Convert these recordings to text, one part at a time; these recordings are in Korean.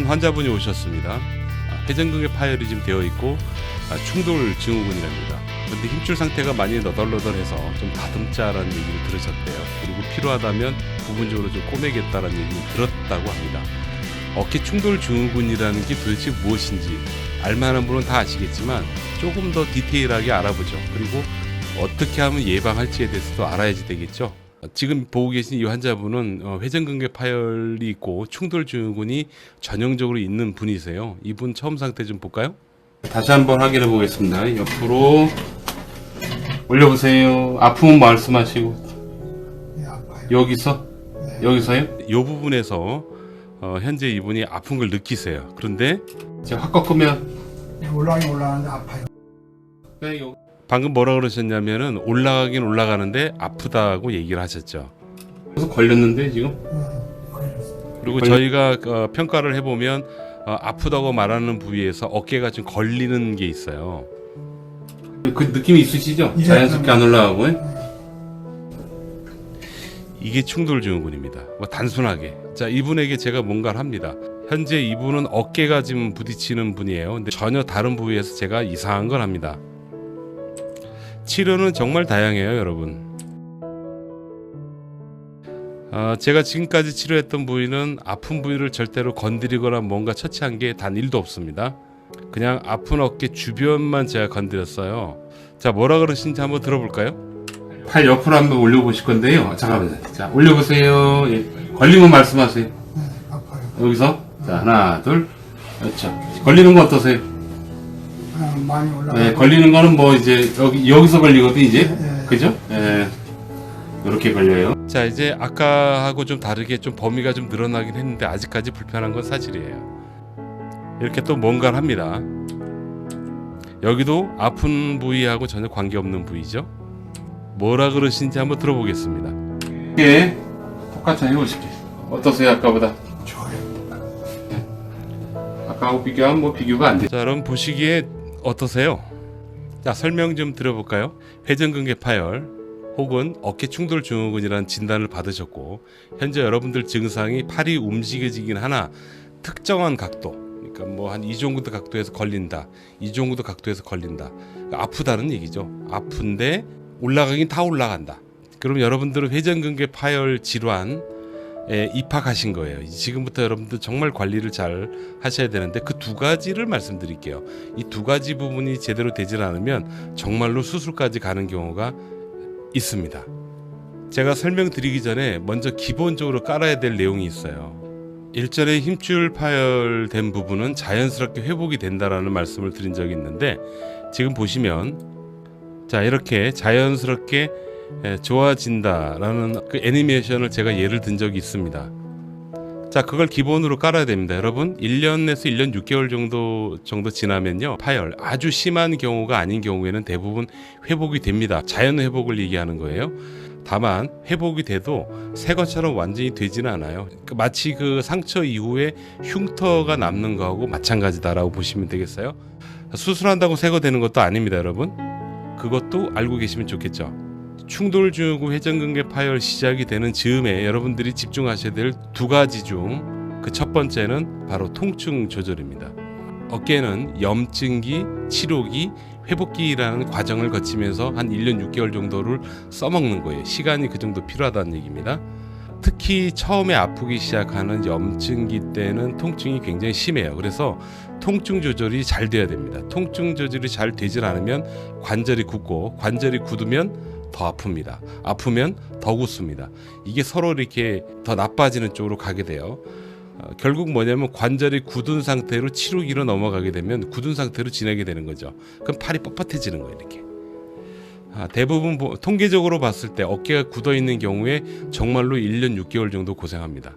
환자분이 오셨습니다. 회전근개 파열이 지금 되어 있고 충돌 증후군이랍니다. 그런데 힘줄 상태가 많이 너덜너덜해서 좀 다듬자라는 얘기를 들으셨대요. 그리고 필요하다면 부분적으로 좀 꼬매겠다라는 얘기를 들었다고 합니다. 어깨 충돌 증후군이라는 게 도대체 무엇인지 알만한 분은 다 아시겠지만 조금 더 디테일하게 알아보죠. 그리고 어떻게 하면 예방할지에 대해서도 알아야지 되겠죠. 지금 보고 계신 이 환자분은 회전근개 파열이 있고 충돌 증후군이 전형적으로 있는 분이세요. 이분 처음 상태 좀 볼까요? 다시 한번 확인해 보겠습니다. 옆으로 올려보세요. 아프면 말씀하시고. 네, 아파요. 여기서? 네. 여기서요? 이 부분에서 현재 이분이 아픈 걸 느끼세요. 그런데 제가 확 꺾으면 네, 올라가는데 아파요. 방금 뭐라 그러셨냐면은 올라가긴 올라가는데 아프다고 얘기를 하셨죠. 그래서 걸렸는데 지금? 걸렸어요. 그리고 저희가 평가를 해보면 아프다고 말하는 부위에서 어깨가 좀 걸리는 게 있어요. 그 느낌이 있으시죠? 예, 자연스럽게 안 올라가고. 네. 이게 충돌 증후군입니다. 뭐 단순하게. 자, 이분에게 제가 뭔가를 합니다. 현재 이분은 어깨가 지금 부딪히는 분이에요. 근데 전혀 다른 부위에서 제가 이상한 걸 합니다. 치료는 정말 다양해요, 여러분. 제가 지금까지 치료했던 부위는 아픈 부위를 절대로 건드리거나 뭔가 처치한 게 단 1도 없습니다. 그냥 아픈 어깨 주변만 제가 건드렸어요. 자, 뭐라 그러신지 한번 들어볼까요? 팔 옆으로 한번 올려보실 건데요. 잠깐만요. 자, 올려보세요. 예. 걸리면 말씀하세요. 네, 아파요. 여기서 자, 하나, 둘, 그렇죠. 걸리는 거 어떠세요? 많이 올라가요. 네, 걸리는 거는 뭐 이제 여기서 걸리거든 이제. 네. 그죠? 예. 이렇게 걸려요. 자, 이제 아까하고 좀 다르게 좀 범위가 좀 늘어나긴 했는데 아직까지 불편한 건 사실이에요. 이렇게 또 뭔가를 합니다. 여기도 아픈 부위하고 전혀 관계없는 부위죠. 뭐라 그러신지 한번 들어보겠습니다. 예, 똑같이 해보실게요. 어떠세요, 아까보다? 좋아요. 아까하고 비교하면 뭐 비교가 안 돼요. 자, 여러분 보시기에 어떠세요? 자, 설명 좀 들어볼까요? 회전근개 파열 혹은 어깨 충돌 증후군이라는 진단을 받으셨고 현재 여러분들 증상이 팔이 움직여지긴 하나 특정한 각도, 그러니까 뭐 한 이 정도 각도에서 걸린다, 이 정도 각도에서 걸린다, 그러니까 아프다는 얘기죠. 아픈데 올라가긴 다 올라간다. 그럼 여러분들은 회전근개 파열 질환에 입학하신 거예요. 지금부터 여러분들 정말 관리를 잘 하셔야 되는데 그 두 가지를 말씀드릴게요. 이 두 가지 부분이 제대로 되질 않으면 정말로 수술까지 가는 경우가 있습니다. 제가 설명드리기 전에 먼저 기본적으로 깔아야 될 내용이 있어요. 일전에 힘줄 파열된 부분은 자연스럽게 회복이 된다라는 말씀을 드린 적이 있는데 지금 보시면 자, 이렇게 자연스럽게 좋아진다라는 그 애니메이션을 제가 예를 든 적이 있습니다. 자, 그걸 기본으로 깔아야 됩니다. 여러분 1년에서 1년 6개월 정도 지나면요, 파열 아주 심한 경우가 아닌 경우에는 대부분 회복이 됩니다. 자연 회복을 얘기하는 거예요. 다만 회복이 돼도 새 것처럼 완전히 되지는 않아요. 마치 그 상처 이후에 흉터가 남는 거하고 마찬가지다라고 보시면 되겠어요. 수술한다고 새 거 되는 것도 아닙니다, 여러분. 그것도 알고 계시면 좋겠죠. 충돌 증후군 회전근개 파열 시작이 되는 즈음에 여러분들이 집중하셔야 될 두 가지 중 그 첫 번째는 바로 통증 조절입니다. 어깨는 염증기, 치료기, 회복기라는 과정을 거치면서 한 1년 6개월 정도를 써먹는 거예요. 시간이 그 정도 필요하다는 얘기입니다. 특히 처음에 아프기 시작하는 염증기 때는 통증이 굉장히 심해요. 그래서 통증 조절이 잘 돼야 됩니다. 통증 조절이 잘 되질 않으면 관절이 굳고 관절이 굳으면 더 아픕니다. 아프면 더 굳습니다. 이게 서로 이렇게 더 나빠지는 쪽으로 가게 돼요. 결국 뭐냐면 관절이 굳은 상태로 치료기로 넘어가게 되면 굳은 상태로 지내게 되는 거죠. 그럼 팔이 뻣뻣해지는 거예요, 이렇게. 대부분 통계적으로 봤을 때 어깨가 굳어 있는 경우에 정말로 1년 6개월 정도 고생합니다.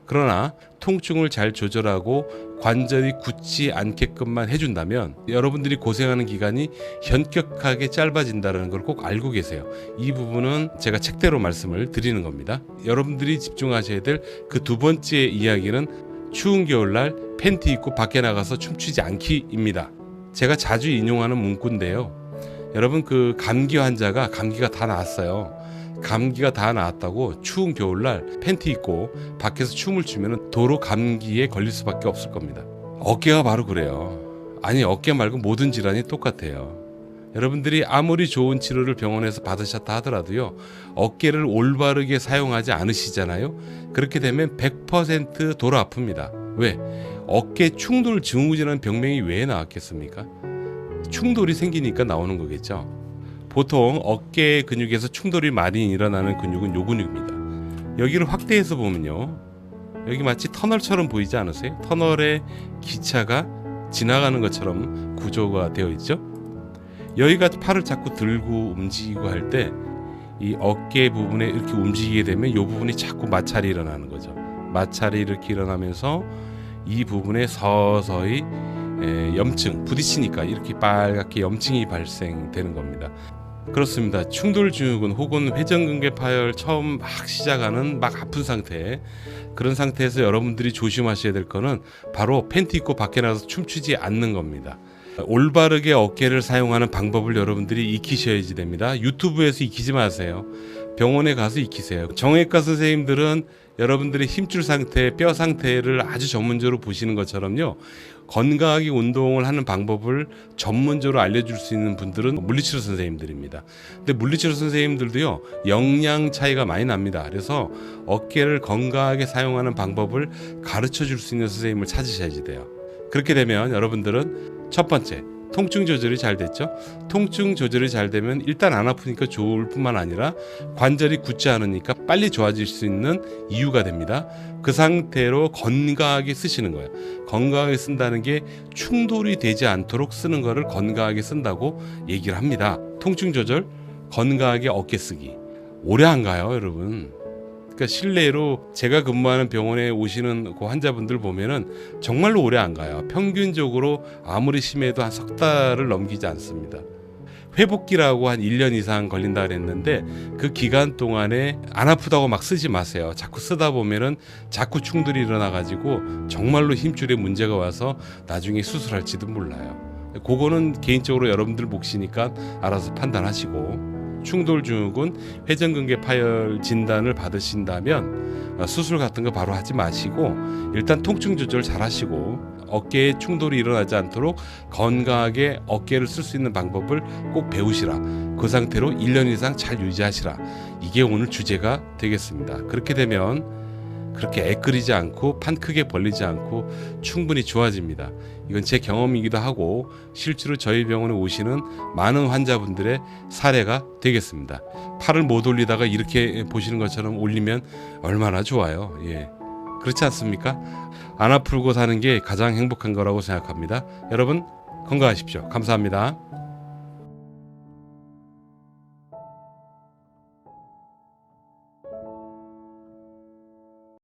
그러나 통증을 잘 조절하고 관절이 굳지 않게끔만 해준다면 여러분들이 고생하는 기간이 현격하게 짧아진다는 걸 꼭 알고 계세요. 이 부분은 제가 책대로 말씀을 드리는 겁니다. 여러분들이 집중하셔야 될 그 두 번째 이야기는 추운 겨울날 팬티 입고 밖에 나가서 춤추지 않기입니다. 제가 자주 인용하는 문구인데요. 여러분 그 감기 환자가 감기가 다 나았어요. 감기가 다 나았다고 추운 겨울날 팬티 입고 밖에서 춤을 추면 도로 감기에 걸릴 수밖에 없을 겁니다. 어깨가 바로 그래요. 아니 어깨 말고 모든 질환이 똑같아요. 여러분들이 아무리 좋은 치료를 병원에서 받으셨다 하더라도요, 어깨를 올바르게 사용하지 않으시잖아요. 그렇게 되면 100% 도로 아픕니다. 왜? 어깨 충돌 증후군이라는 병명이 왜 나왔겠습니까? 충돌이 생기니까 나오는 거겠죠. 보통 어깨 근육에서 충돌이 많이 일어나는 근육은 요 근육입니다. 여기를 확대해서 보면요, 여기 마치 터널처럼 보이지 않으세요? 터널에 기차가 지나가는 것처럼 구조가 되어 있죠. 여기가 팔을 자꾸 들고 움직이고 할 때 이 어깨 부분에 이렇게 움직이게 되면 이 부분이 자꾸 마찰이 일어나는 거죠. 마찰이 이렇게 일어나면서 이 부분에 서서히 염증, 부딪히니까 이렇게 빨갛게 염증이 발생되는 겁니다. 그렇습니다. 충돌 증후군 혹은 회전근개 파열 처음 막 시작하는 막 아픈 상태, 그런 상태에서 여러분들이 조심하셔야 될 거는 바로 팬티 입고 밖에 나가서 춤추지 않는 겁니다. 올바르게 어깨를 사용하는 방법을 여러분들이 익히셔야지 됩니다. 유튜브에서 익히지 마세요. 병원에 가서 익히세요. 정형외과 선생님들은 여러분들의 힘줄 상태, 뼈 상태를 아주 전문적으로 보시는 것처럼요, 건강하게 운동을 하는 방법을 전문적으로 알려줄 수 있는 분들은 물리치료 선생님들입니다. 근데 물리치료 선생님들도요, 역량 차이가 많이 납니다. 그래서 어깨를 건강하게 사용하는 방법을 가르쳐 줄 수 있는 선생님을 찾으셔야지 돼요. 그렇게 되면 여러분들은 첫 번째, 통증 조절이 잘 됐죠. 통증 조절이 잘 되면 일단 안 아프니까 좋을 뿐만 아니라 관절이 굳지 않으니까 빨리 좋아질 수 있는 이유가 됩니다. 그 상태로 건강하게 쓰시는 거예요. 건강하게 쓴다는 게 충돌이 되지 않도록 쓰는 거를 건강하게 쓴다고 얘기를 합니다. 통증 조절, 건강하게 어깨 쓰기. 오래 안 가요, 여러분. 그러니까 실례로 제가 근무하는 병원에 오시는 그 환자분들 보면은 정말로 오래 안 가요. 평균적으로 아무리 심해도 한 석 달을 넘기지 않습니다. 회복기라고 한 1년 이상 걸린다 그랬는데 그 기간 동안에 안 아프다고 막 쓰지 마세요. 자꾸 쓰다 보면은 자꾸 충돌이 일어나 가지고 정말로 힘줄에 문제가 와서 나중에 수술할지도 몰라요. 그거는 개인적으로 여러분들 몫이니까 알아서 판단하시고, 충돌 증후군, 회전근개 파열 진단을 받으신다면 수술 같은 거 바로 하지 마시고 일단 통증 조절 잘 하시고 어깨에 충돌이 일어나지 않도록 건강하게 어깨를 쓸 수 있는 방법을 꼭 배우시라. 그 상태로 1년 이상 잘 유지하시라. 이게 오늘 주제가 되겠습니다. 그렇게 되면 그렇게 애끓이지 않고 판 크게 벌리지 않고 충분히 좋아집니다. 이건 제 경험이기도 하고 실제로 저희 병원에 오시는 많은 환자분들의 사례가 되겠습니다. 팔을 못 올리다가 이렇게 보시는 것처럼 올리면 얼마나 좋아요. 예, 그렇지 않습니까? 안 아프고 사는 게 가장 행복한 거라고 생각합니다. 여러분 건강하십시오. 감사합니다.